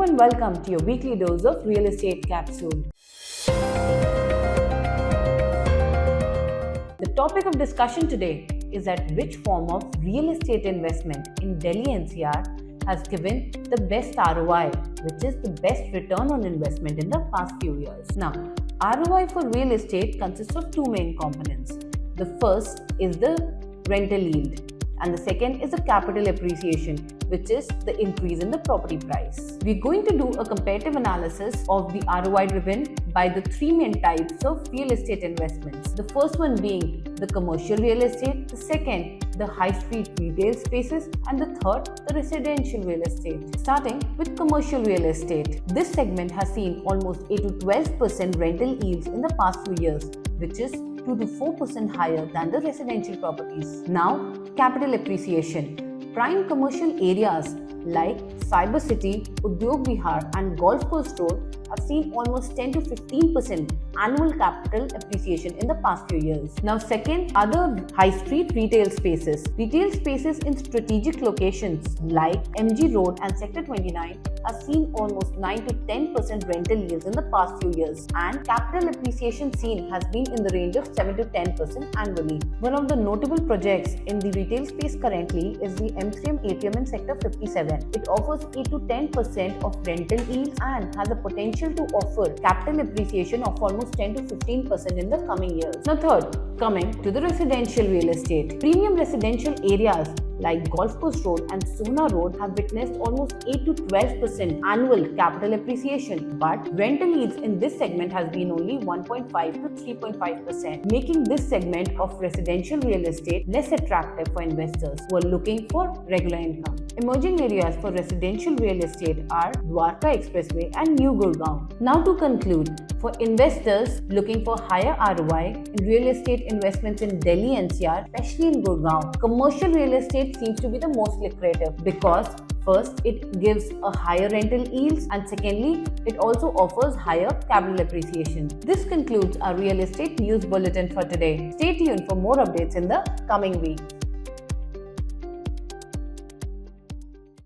and welcome to your weekly dose of real estate capsule. The topic of discussion today is that which form of real estate investment in Delhi NCR has given the best ROI, which is the best return on investment in the past few years. Now, ROI for real estate consists of two main components. The first is the rental yield, and the second is the capital appreciation, which is the increase in the property price. We're going to do a comparative analysis of the ROI driven by the three main types of real estate investments. The first one being the commercial real estate, the second, the high street retail spaces, and the third, the residential real estate. Starting with commercial real estate, this segment has seen almost 8 to 12% rental yields in the past few years, which is 2 to 4% higher than the residential properties. Now, capital appreciation. Prime commercial areas like Cyber City, Udyog Vihar and Golf Course Road have seen almost 10 to 15% annual capital appreciation in the past few years. Now second, other high street retail spaces. Retail spaces in strategic locations like MG Road and Sector 29 have seen almost 9 to 10% rental yields in the past few years, and capital appreciation seen has been in the range of 7 to 10% annually. One of the notable projects in the retail space currently is the M3M Atrium in Sector 57. It offers 8 to 10% of rental yields and has the potential to offer capital appreciation of almost 10 to 15% in the coming years. Now third, coming to the residential real estate. Premium residential areas like Golf Course Road and Sohna Road have witnessed almost 8 to 12% annual capital appreciation, but rental yields in this segment has been only 1.5 to 3.5%, making this segment of residential real estate less attractive for investors who are looking for regular income. Emerging areas for residential real estate are Dwarka Expressway and New Gurgaon. Now to conclude, for investors looking for higher ROI in real estate investments in Delhi NCR, especially in Gurgaon, commercial real estate seems to be the most lucrative because first, it gives a higher rental yields, and secondly, it also offers higher capital appreciation. This concludes our real estate news bulletin for today. Stay tuned for more updates in the coming week.